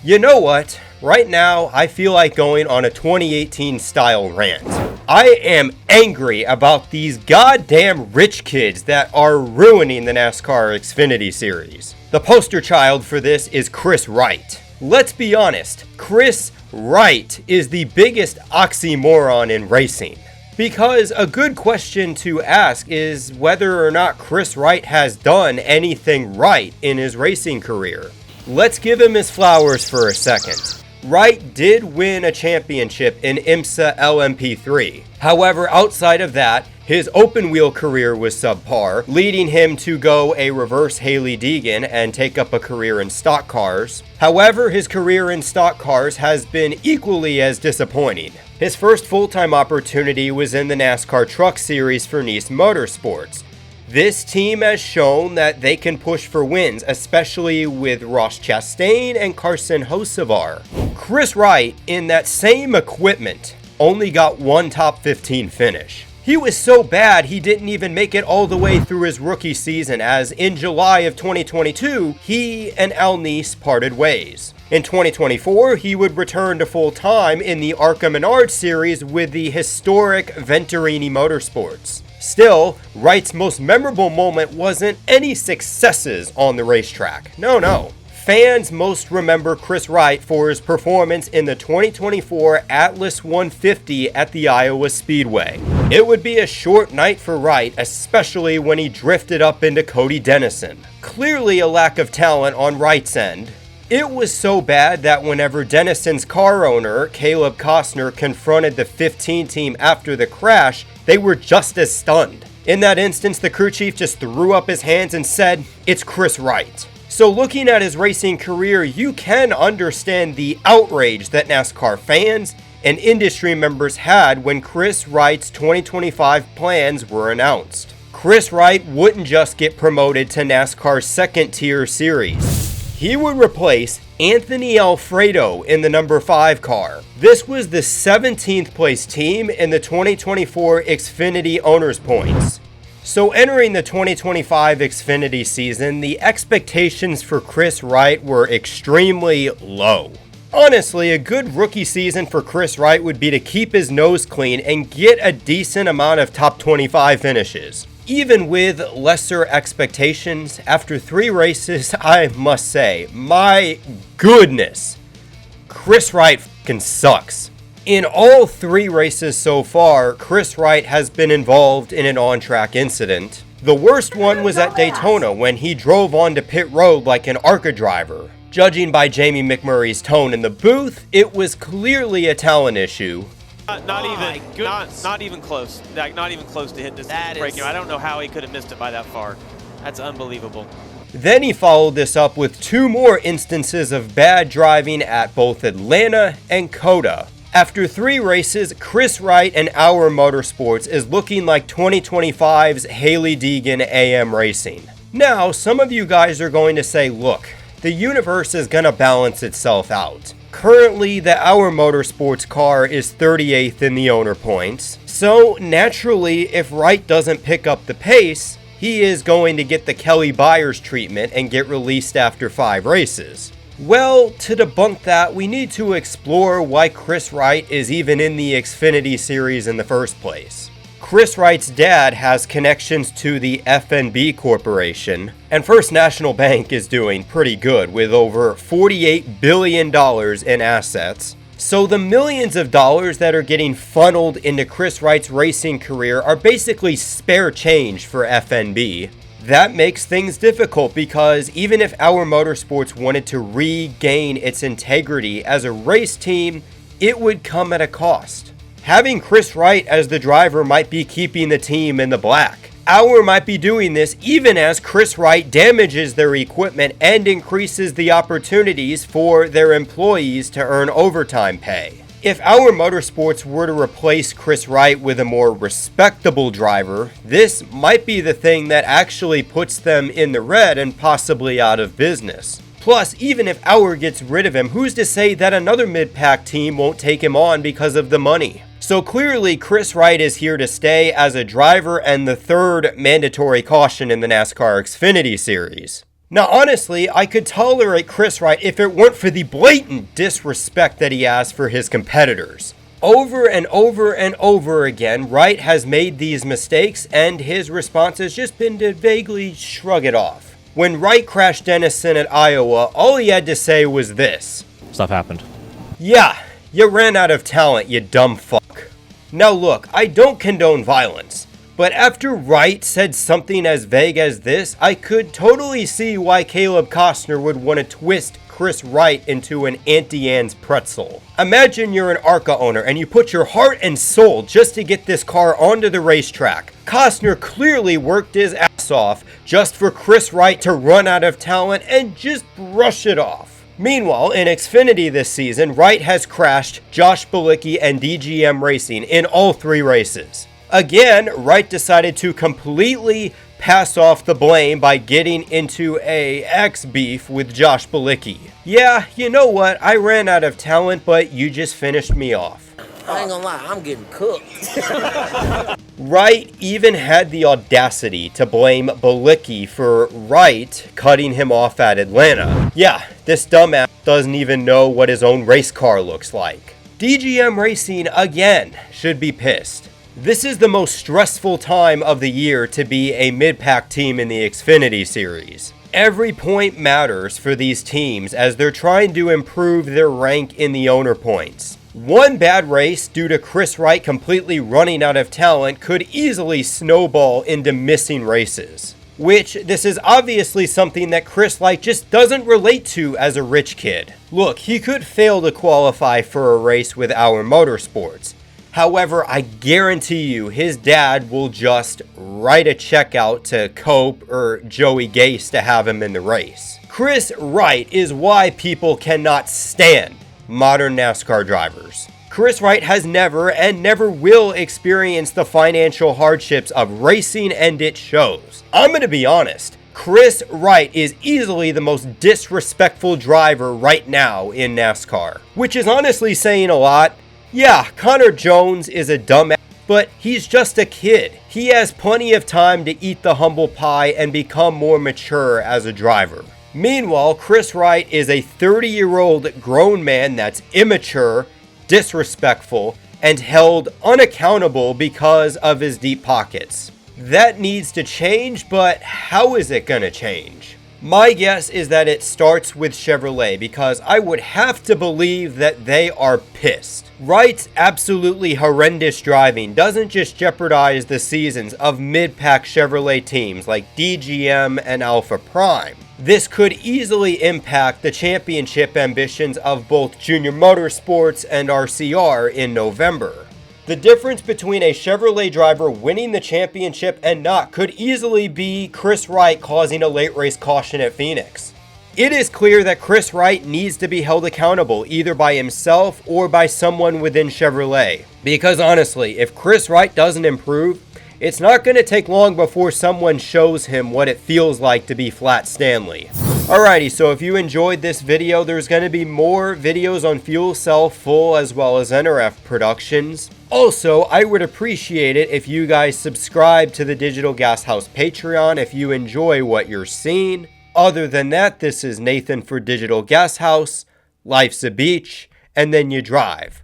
You know what? Right now, I feel like going on a 2018 style rant. I am angry about these goddamn rich kids that are ruining the NASCAR Xfinity Series. The poster child for this is Kris Wright. Let's be honest, Kris Wright is the biggest oxymoron in racing. Because a good question to ask is whether or not Kris Wright has done anything right in his racing career. Let's give him his flowers for a second. Wright did win a championship in IMSA LMP3. However, outside of that, his open wheel career was subpar, leading him to go a reverse Hailie Deegan and take up a career in stock cars. However, his career in stock cars has been equally as disappointing. His first full-time opportunity was in the NASCAR Truck Series for Our Motorsports. This team has shown that they can push for wins, especially with Ross Chastain and Carson Hocevar. Kris Wright, in that same equipment, only got one top 15 finish. He was so bad he didn't even make it all the way through his rookie season, as in July of 2022, he and Al Neese parted ways. In 2024, he would return to full-time in the ARCA Menard Series with the historic Venturini Motorsports. Still, Wright's most memorable moment wasn't any successes on the racetrack. No. Fans most remember Kris Wright for his performance in the 2024 Atlas 150 at the Iowa Speedway. It would be a short night for Wright, especially when he drifted up into Cody Dennison. Clearly a lack of talent on Wright's end. It was so bad that whenever Dennison's car owner, Caleb Costner, confronted the 15 team after the crash, they were just as stunned. In that instance, the crew chief just threw up his hands and said, "It's Kris Wright." So looking at his racing career, you can understand the outrage that NASCAR fans and industry members had when Kris Wright's 2025 plans were announced. Kris Wright wouldn't just get promoted to NASCAR's second-tier series. He would replace Anthony Alfredo in the number 5 car. This was the 17th place team in the 2024 Xfinity Owners Points. So entering the 2025 Xfinity season, the expectations for Kris Wright were extremely low. Honestly, a good rookie season for Kris Wright would be to keep his nose clean and get a decent amount of top 25 finishes. Even with lesser expectations, after 3 races, I must say, my goodness, Kris Wright fucking sucks. In all 3 races so far, Kris Wright has been involved in an on-track incident. The worst one was at Daytona when he drove onto pit road like an ARCA driver. Judging by Jamie McMurray's tone in the booth, it was clearly a talent issue. Not even close. Not even close to hit this breaking. I don't know how he could have missed it by that far. That's unbelievable. Then he followed this up with 2 more instances of bad driving at both Atlanta and COTA. After 3 races, Kris Wright and Our Motorsports is looking like 2025's Hailie Deegan AM Racing. Now, some of you guys are going to say, look, the universe is going to balance itself out. Currently, the Our Motorsports car is 38th in the owner points, so naturally, if Wright doesn't pick up the pace, he is going to get the Kelly Byers treatment and get released after 5 races. Well, to debunk that, we need to explore why Kris Wright is even in the Xfinity Series in the first place. Kris Wright's dad has connections to the FNB Corporation, and First National Bank is doing pretty good with over $48 billion in assets. So the millions of dollars that are getting funneled into Kris Wright's racing career are basically spare change for FNB. That makes things difficult because even if Our Motorsports wanted to regain its integrity as a race team, it would come at a cost. Having Kris Wright as the driver might be keeping the team in the black. Our might be doing this even as Kris Wright damages their equipment and increases the opportunities for their employees to earn overtime pay. If Our Motorsports were to replace Kris Wright with a more respectable driver, this might be the thing that actually puts them in the red and possibly out of business. Plus, even if Our gets rid of him, who's to say that another mid-pack team won't take him on because of the money? So clearly, Kris Wright is here to stay as a driver and the 3rd mandatory caution in the NASCAR Xfinity Series. Now, honestly, I could tolerate Kris Wright if it weren't for the blatant disrespect that he has for his competitors. Over and over and over again, Wright has made these mistakes, and his response has just been to vaguely shrug it off. When Wright crashed Dennison at Iowa, all he had to say was this: "Stuff happened." Yeah, you ran out of talent, you dumb fuck. Now look, I don't condone violence, but after Wright said something as vague as this, I could totally see why Caleb Costner would want to twist Kris Wright into an Auntie Anne's pretzel. Imagine you're an ARCA owner and you put your heart and soul just to get this car onto the racetrack. Costner clearly worked his ass off just for Kris Wright to run out of talent and just brush it off. Meanwhile, in Xfinity this season, Wright has crashed Josh Bilicki and DGM Racing in all 3 races. Again, Wright decided to completely pass off the blame by getting into a ex-beef with Josh Bilicki. Yeah, you know what? I ran out of talent, but you just finished me off. I ain't gonna lie, I'm getting cooked. Wright even had the audacity to blame Bilicki for Wright cutting him off at Atlanta. Yeah, this dumbass doesn't even know what his own race car looks like. DGM Racing, again, should be pissed. This is the most stressful time of the year to be a mid-pack team in the Xfinity Series. Every point matters for these teams as they're trying to improve their rank in the owner points. One bad race due to Kris Wright completely running out of talent could easily snowball into missing races. Which, this is obviously something that Kris Wright just doesn't relate to as a rich kid. Look, he could fail to qualify for a race with Our Motorsports. However, I guarantee you his dad will just write a check out to Cope or Joey Gase to have him in the race. Kris Wright is why people cannot stand modern NASCAR drivers. Kris Wright has never and never will experience the financial hardships of racing, and it shows. I'm gonna be honest, Kris Wright is easily the most disrespectful driver right now in NASCAR, which is honestly saying a lot. Yeah, Connor Jones is a dumbass, but he's just a kid. He has plenty of time to eat the humble pie and become more mature as a driver. Meanwhile, Kris Wright is a 30-year-old grown man that's immature, disrespectful, and held unaccountable because of his deep pockets. That needs to change, but how is it gonna change? My guess is that it starts with Chevrolet, because I would have to believe that they are pissed. Wright's absolutely horrendous driving doesn't just jeopardize the seasons of mid-pack Chevrolet teams like DGM and Alpha Prime. This could easily impact the championship ambitions of both Junior Motorsports and RCR in November. The difference between a Chevrolet driver winning the championship and not could easily be Kris Wright causing a late race caution at Phoenix. It is clear that Kris Wright needs to be held accountable either by himself or by someone within Chevrolet. Because honestly, if Kris Wright doesn't improve, it's not going to take long before someone shows him what it feels like to be Flat Stanley. Alrighty, so if you enjoyed this video, there's going to be more videos on Fuel Cell Full as well as NRF Productions. Also, I would appreciate it if you guys subscribe to the Digital Gas House Patreon if you enjoy what you're seeing. Other than that, this is Nathan for Digital Gas House. Life's a beach, and then you drive.